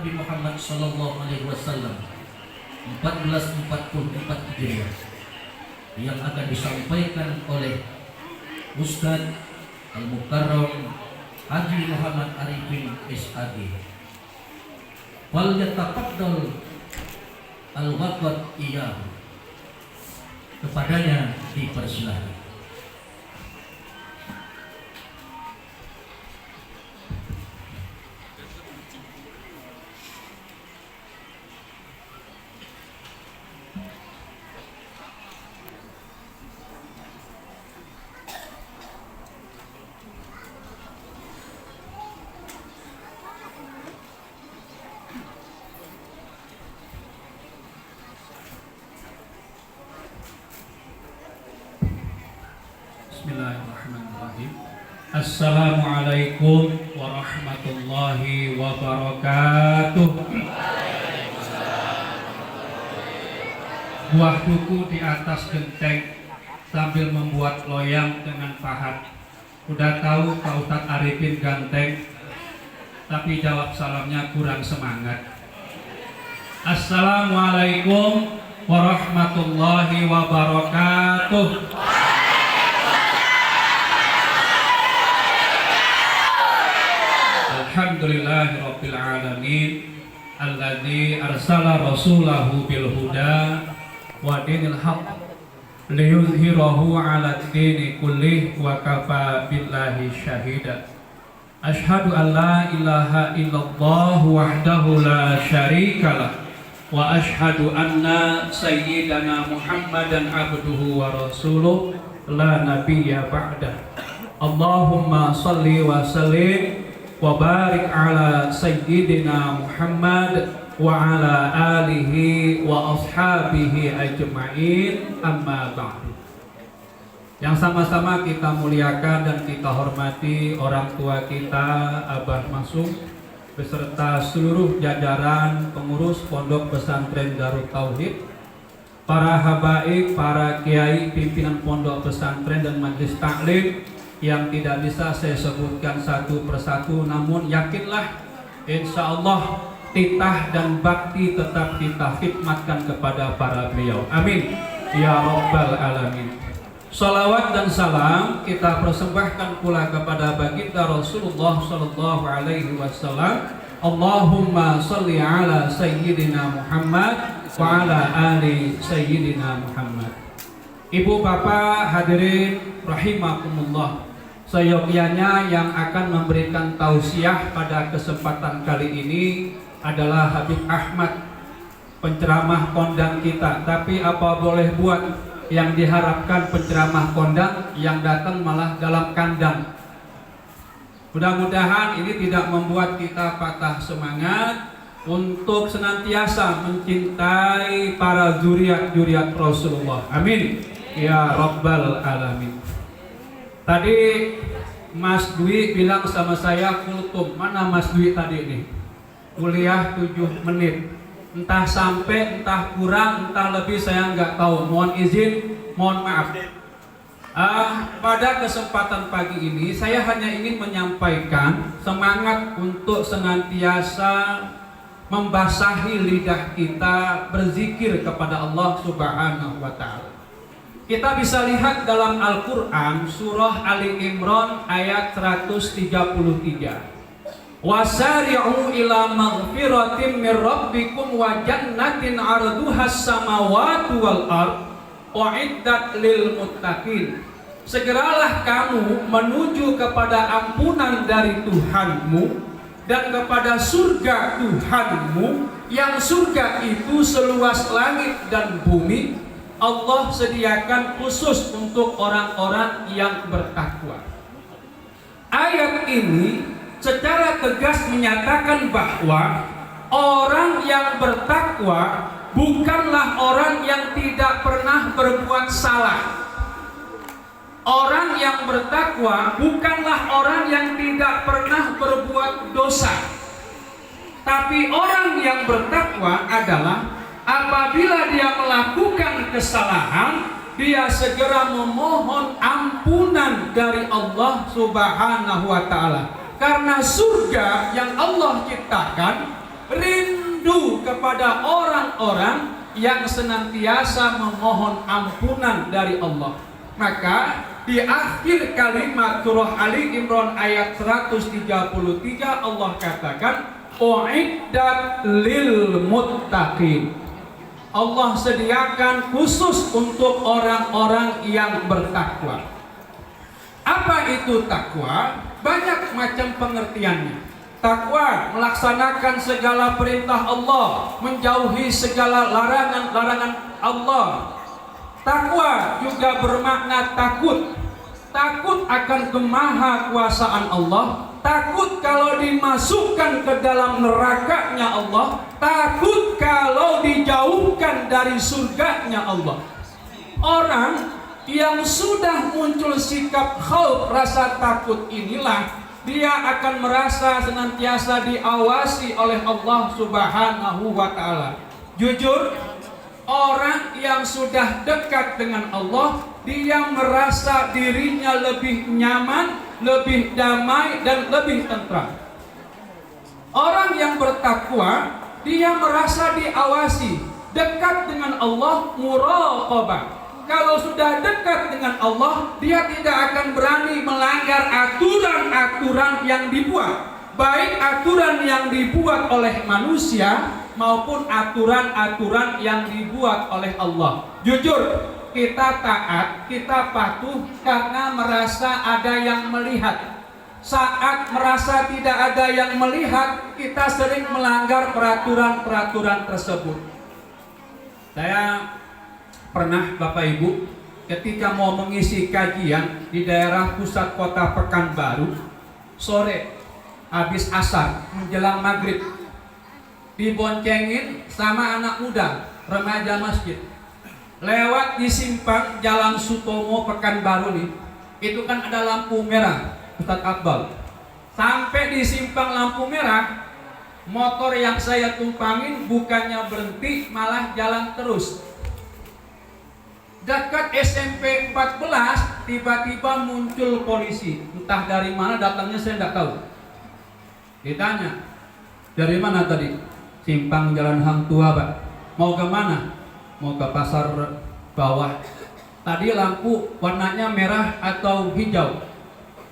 Nabi Muhammad Sallallahu Alaihi Wasallam 1444 Hijriah yang akan disampaikan oleh Ustadz Al-Mukarram Haji Muhammad Arifin SAG. Wal yataqaddal al-waqt iyyahu. Kepadanya dipersilahkan. Bismillahirrahmanirrahim. Assalamualaikum warahmatullahi wabarakatuh. Buah duku di atas genteng sambil membuat loyang dengan pahat. Udah tahu Pak Ustadz Arifin ganteng, tapi jawab salamnya kurang semangat. Assalamualaikum warahmatullahi wabarakatuh. Alhamdulillahirabbil alamin alladzi arsala rasulahu bil huda wa dinil haqq liyuzhirahu 'ala ad-dini kullih wa kafa billahi syahida. Asyhadu an la ilaha illallah wahdahu la syarikalah wa asyhadu anna sayyidana Muhammadan abduhu wa rasuluh la nabiyya ba'dah. Allahumma shalli wa sallim wa barik ala sayyidina Muhammad wa ala alihi wa ashabihi ajma'in, amma ba'du. Yang sama-sama kita muliakan dan kita hormati orang tua kita, Abah Masum, beserta seluruh jajaran pengurus Pondok Pesantren Darut Tauhid, para habaib, para kiai, pimpinan pondok pesantren dan majelis taklim yang tidak bisa saya sebutkan satu persatu, namun yakinlah insya Allah titah dan bakti tetap kita khidmatkan kepada para beliau. Amin ya rabbal alamin. Salawat dan salam kita persembahkan pula kepada baginda Rasulullah Sallallahu Alaihi Wasallam. Allahumma salli ala sayyidina Muhammad wa ala ali sayyidina Muhammad. Ibu bapak hadirin rahimakumullah, seyogyanya yang akan memberikan tausiah pada kesempatan kali ini adalah Habib Ahmad, penceramah kondang kita. Tapi apa boleh buat, yang diharapkan penceramah kondang yang datang malah dalam kandang. Mudah-mudahan ini tidak membuat kita patah semangat untuk senantiasa mencintai para zuriat-zuriat Rasulullah. Amin ya rabbal alamin. Tadi Mas Dwi bilang sama saya kultum. Mana Mas Dwi tadi ini? Kuliah 7 menit. Entah sampai, entah kurang, entah lebih, saya nggak tahu. Mohon izin, mohon maaf. Pada kesempatan pagi ini saya hanya ingin menyampaikan semangat untuk senantiasa membasahi lidah kita berzikir kepada Allah Subhanahu wa Ta'ala. Kita bisa lihat dalam Al-Quran surah Ali Imran ayat 133. Wasari'u ila maghfiratin min rabbikum wa jannatin 'arduhas samawati wal ard u'iddat lil muttaqin. Segeralah kamu menuju kepada ampunan dari Tuhanmu dan kepada surga Tuhanmu, yang surga itu seluas langit dan bumi. Allah sediakan khusus untuk orang-orang yang bertakwa. Ayat ini secara tegas menyatakan bahwa orang yang bertakwa bukanlah orang yang tidak pernah berbuat salah. Orang yang bertakwa bukanlah orang yang tidak pernah berbuat dosa. Tapi orang yang bertakwa adalah apabila dia melakukan kesalahan, dia segera memohon ampunan dari Allah Subhanahu wa Ta'ala. Karena surga yang Allah ciptakan rindu kepada orang-orang yang senantiasa memohon ampunan dari Allah. Maka di akhir kalimat surah Ali Imran ayat 133 Allah katakan uiddat lil muttaqin. Allah sediakan khusus untuk orang-orang yang bertakwa. Apa itu takwa? Banyak macam pengertiannya. Takwa melaksanakan segala perintah Allah, menjauhi segala larangan-larangan Allah. Takwa juga bermakna takut. Takut akan kemahakuasaan Allah, takut kalau dimasukkan ke dalam nerakanya Allah, takut kalau dijauhkan dari surganya Allah. Orang yang sudah muncul sikap khauf, rasa takut inilah, dia akan merasa senantiasa diawasi oleh Allah Subhanahu wa ta'ala. Jujur, orang yang sudah dekat dengan Allah, dia merasa dirinya lebih nyaman, lebih damai, dan lebih tentram. Orang yang bertakwa, dia merasa diawasi, dekat dengan Allah, muraqabah. Kalau sudah dekat dengan Allah, dia tidak akan berani melanggar aturan-aturan yang dibuat, baik aturan yang dibuat oleh manusia maupun aturan-aturan yang dibuat oleh Allah. Jujur, kita taat, kita patuh karena merasa ada yang melihat. Saat merasa tidak ada yang melihat, kita sering melanggar peraturan-peraturan tersebut. Saya pernah, Bapak Ibu, ketika mau mengisi kajian di daerah pusat kota Pekanbaru, sore habis asar menjelang maghrib, diboncengin sama anak muda remaja masjid lewat di simpang Jalan Sutomo Pekanbaru nih. Itu kan ada lampu merah, Ustadz Akbal. Sampai di simpang lampu merah, motor yang saya tumpangin bukannya berhenti, malah jalan terus. Dekat SMP 14, tiba-tiba muncul polisi. Entah dari mana datangnya, saya tidak tahu. Ditanya, dari mana tadi? Simpang Jalan Hang Tua, Pak. Mau ke mana? Mau ke pasar bawah. Tadi lampu warnanya merah atau hijau?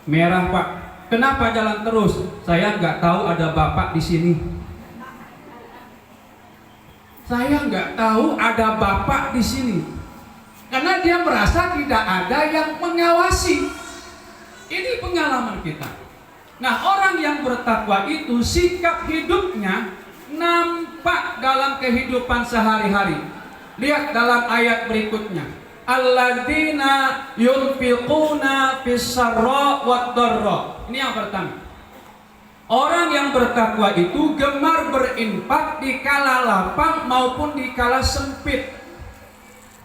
Merah, Pak. Kenapa jalan terus? Saya nggak tahu ada bapak di sini. Saya nggak tahu ada bapak di sini. Karena dia merasa tidak ada yang mengawasi. Ini pengalaman kita. Nah, orang yang bertakwa itu sikap hidupnya nampak dalam kehidupan sehari-hari. Lihat dalam ayat berikutnya. Alladzina yunfiquna fis-sarra wad-dharra. Ini yang pertama. Orang yang bertakwa itu gemar berinfak di kala lapang maupun di kala sempit.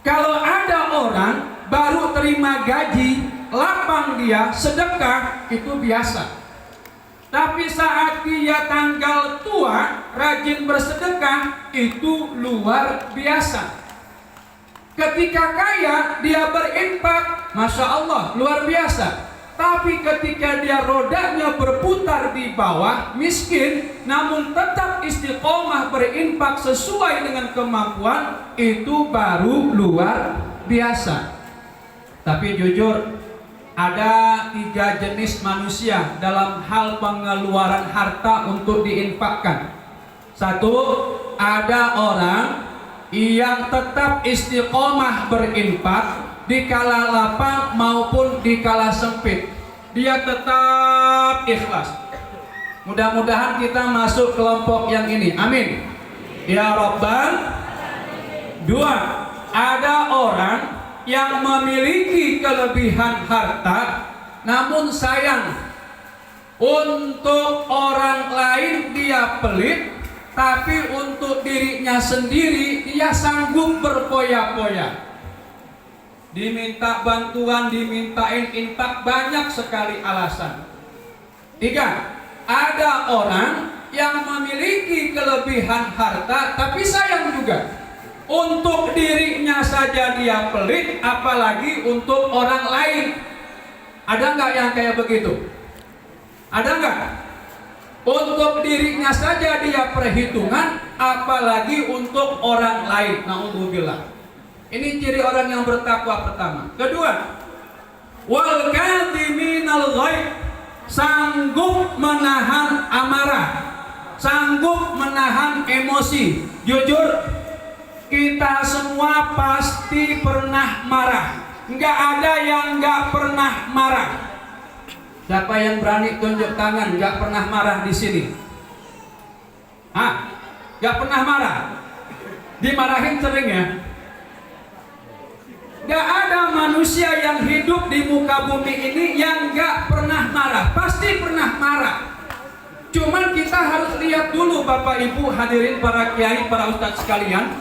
Kalau ada orang baru terima gaji, lapang dia sedekah, itu biasa. Tapi saat dia tanggal tua, rajin bersedekah, itu luar biasa. Ketika kaya, dia berinfak, Masya Allah, luar biasa. Tapi ketika dia rodanya berputar di bawah, miskin, namun tetap istiqomah berinfak sesuai dengan kemampuan, itu baru luar biasa. Tapi jujur, ada 3 jenis manusia dalam hal pengeluaran harta untuk diinfakkan. 1, ada orang yang tetap istiqomah berinfak di kala lapang maupun di kala sempit. Dia tetap ikhlas. Mudah-mudahan kita masuk kelompok yang ini. Amin. Ya Rabbal. 2, ada orang yang memiliki kelebihan harta, namun sayang untuk orang lain dia pelit, tapi untuk dirinya sendiri dia sanggup berpoya-poya. Diminta bantuan, dimintain infak, banyak sekali alasan. 3, ada orang yang memiliki kelebihan harta tapi sayang juga. Untuk dirinya saja dia pelit, apalagi untuk orang lain. Ada nggak yang kayak begitu? Ada nggak? Untuk dirinya saja dia perhitungan, apalagi untuk orang lain. Na'udzubillah. Ini ciri orang yang bertakwa pertama. Kedua, wal kadhiminal ghaidh, sanggup menahan amarah, sanggup menahan emosi. Jujur, kita semua pasti pernah marah. Nggak ada yang nggak pernah marah. Siapa yang berani tunjuk tangan nggak pernah marah di sini? Nggak pernah marah? Dimarahin sering ya? Nggak ada manusia yang hidup di muka bumi ini yang nggak pernah marah. Pasti pernah marah. Cuman kita harus lihat dulu Bapak Ibu hadirin para kiai, para ustadz sekalian.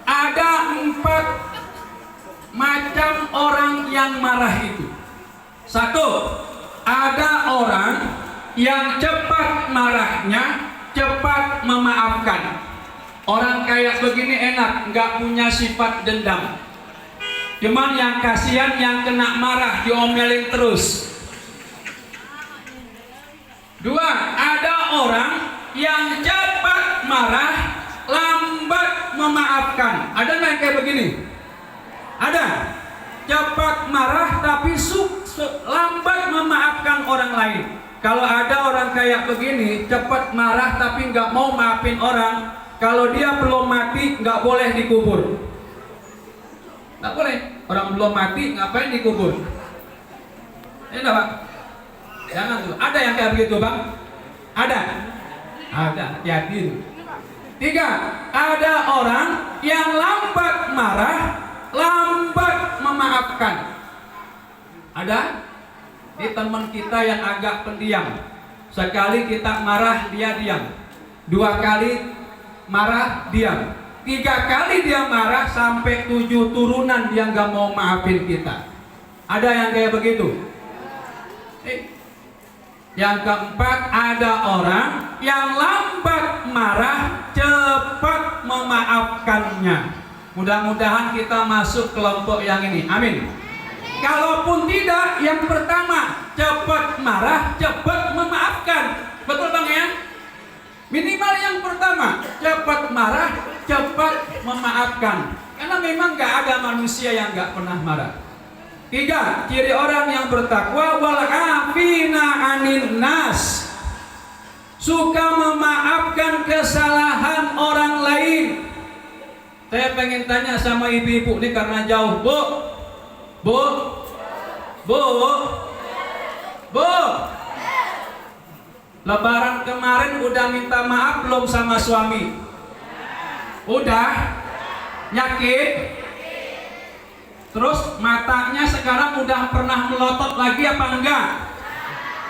Ada 4 macam orang yang marah itu. 1, ada orang yang cepat marahnya, cepat memaafkan. Orang kayak begini enak, nggak punya sifat dendam. Cuman yang kasihan yang kena marah, diomelin terus. 2, ada orang yang cepat marah, lambat memaafkan. Ada nggak yang kayak begini? Ada. Cepat marah tapi lambat memaafkan orang lain. Kalau ada orang kayak begini, cepat marah tapi nggak mau maafin orang, kalau dia belum mati nggak boleh dikubur. Nggak boleh. Orang belum mati ngapain dikubur? Ini Pak. Jangan tuh. Ada yang kayak begitu Bang? Ada. Ada. Hati-hati. 3, ada orang yang lambat marah, lambat memaafkan. Ada? Ini teman kita yang agak pendiam. Sekali kita marah dia diam. 2 kali marah diam. 3 kali dia marah sampai 7 turunan dia nggak mau maafin kita. Ada yang kayak begitu? Yang keempat, ada orang yang lambat marah, cepat memaafkannya. Mudah-mudahan kita masuk kelompok yang ini. Amin. Kalaupun tidak, yang pertama, cepat marah, cepat memaafkan. Betul Bang ya? Minimal yang pertama, cepat marah, cepat memaafkan. Karena memang gak ada manusia yang gak pernah marah. 3, ciri orang yang bertakwa, wal afina anin nas, suka memaafkan kesalahan orang lain. Saya pengen tanya sama ibu-ibu ini karena jauh. Bu, Lebaran kemarin udah minta maaf belum sama suami? Udah? Yakin? Terus matanya sekarang udah pernah melotot lagi apa enggak?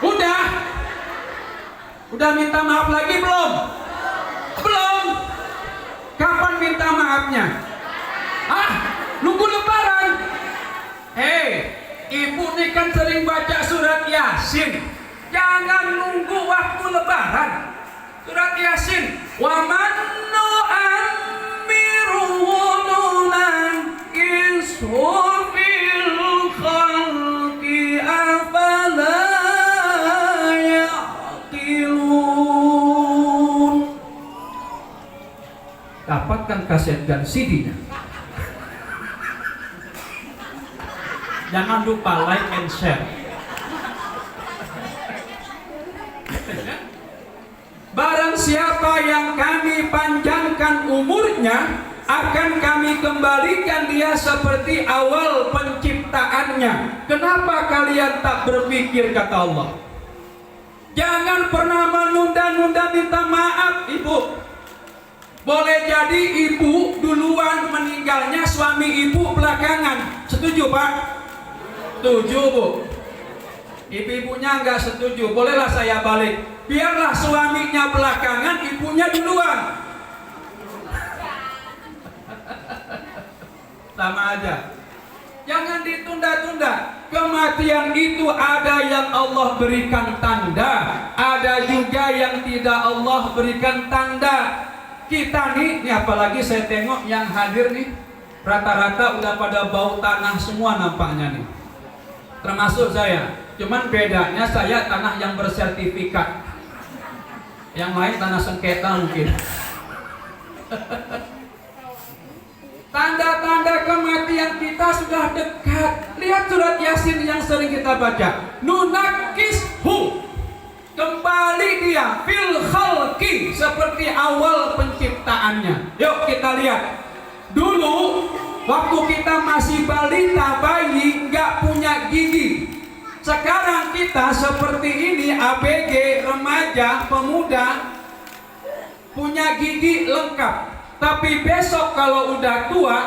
Udah? Udah minta maaf lagi belum? Belum? Kapan minta maafnya? Nunggu Lebaran? Ibu nih kan sering baca surat Yasin. Jangan nunggu waktu Lebaran. Surat Yasin. Wa man nu'ammiruhu nunankisu fil khalqi afala ya'qilun. Dapatkan kaset dan CD-nya. Jangan lupa like and share. Barang siapa yang kami panjangkan umurnya, akan kami kembalikan dia seperti awal penciptaannya. Kenapa kalian tak berpikir, kata Allah? Jangan pernah menunda-nunda minta maaf, ibu. Boleh jadi ibu duluan meninggalnya, suami ibu belakangan. Setuju Pak? Setuju Bu. Ibu-ibunya nggak setuju, bolehlah saya balik. Biarlah suaminya belakangan, ibunya duluan. Sama aja. Jangan ditunda-tunda. Kematian itu ada yang Allah berikan tanda, ada juga yang tidak Allah berikan tanda. Kita nih apalagi saya tengok yang hadir nih, rata-rata udah pada bau tanah semua nampaknya nih. Termasuk saya. Cuman bedanya saya tanah yang bersertifikat. Yang lain tanah sengketa mungkin. Tanda-tanda kematian kita sudah dekat. Lihat surat Yasin yang sering kita baca. Nunakishu, kembali dia fil khalqi, seperti awal penciptaannya. Yuk kita lihat. Dulu waktu kita masih balita, bayi, nggak punya gigi. Sekarang kita seperti ini, ABG, remaja, pemuda, punya gigi lengkap. Tapi besok kalau udah tua,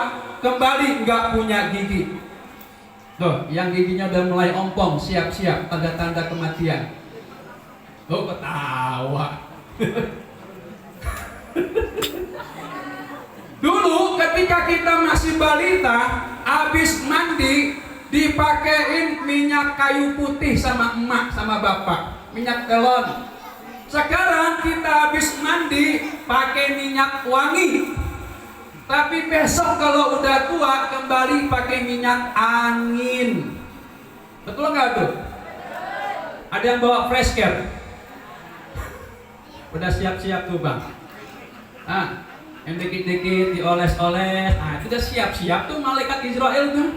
kembali nggak punya gigi. Tuh, yang giginya udah mulai ompong, siap-siap, tanda-tanda kematian. Tuh, ketawa. Dulu ketika kita masih balita, habis mandi, dipakein minyak kayu putih sama emak, sama bapak, minyak telon. Sekarang kita habis mandi pakai minyak wangi. Tapi besok kalau udah tua kembali pakai minyak angin. Betul nggak tuh? Ada yang bawa fresh care? Udah siap-siap tuh bang. Yang dikit-dikit dioles-oles. Itu udah siap-siap tuh malaikat Israel tuh.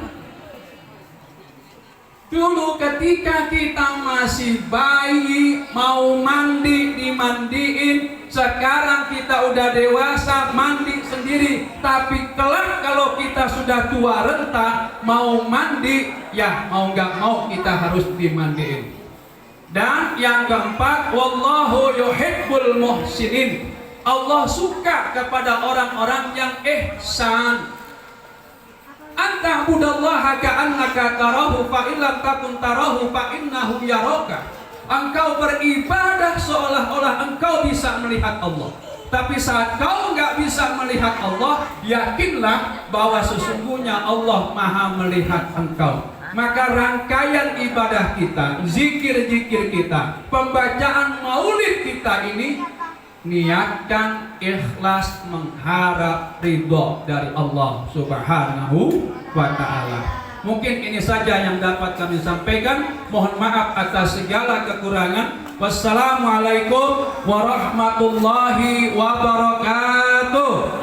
Dulu ketika kita masih bayi, mau mandi dimandiin. Sekarang kita udah dewasa, mandi sendiri. Tapi kelak kalau kita sudah tua renta, mau mandi, ya mau nggak mau kita harus dimandiin. Dan yang keempat, wallahu yuhibbul muhsinin. Allah suka kepada orang-orang yang ihsan. Anta budallaha ka'annaka tarahu fa illam takun tarahu fa innahu yaraka. Engkau beribadah seolah-olah engkau bisa melihat Allah. Tapi saat kau nggak bisa melihat Allah, yakinlah bahwa sesungguhnya Allah Maha melihat engkau. Maka rangkaian ibadah kita, zikir-zikir kita, pembacaan maulid kita ini, niatkan ikhlas mengharap ridho dari Allah Subhanahu wa ta'ala. Mungkin ini saja yang dapat kami sampaikan. Mohon maaf atas segala kekurangan. Wassalamualaikum warahmatullahi wabarakatuh.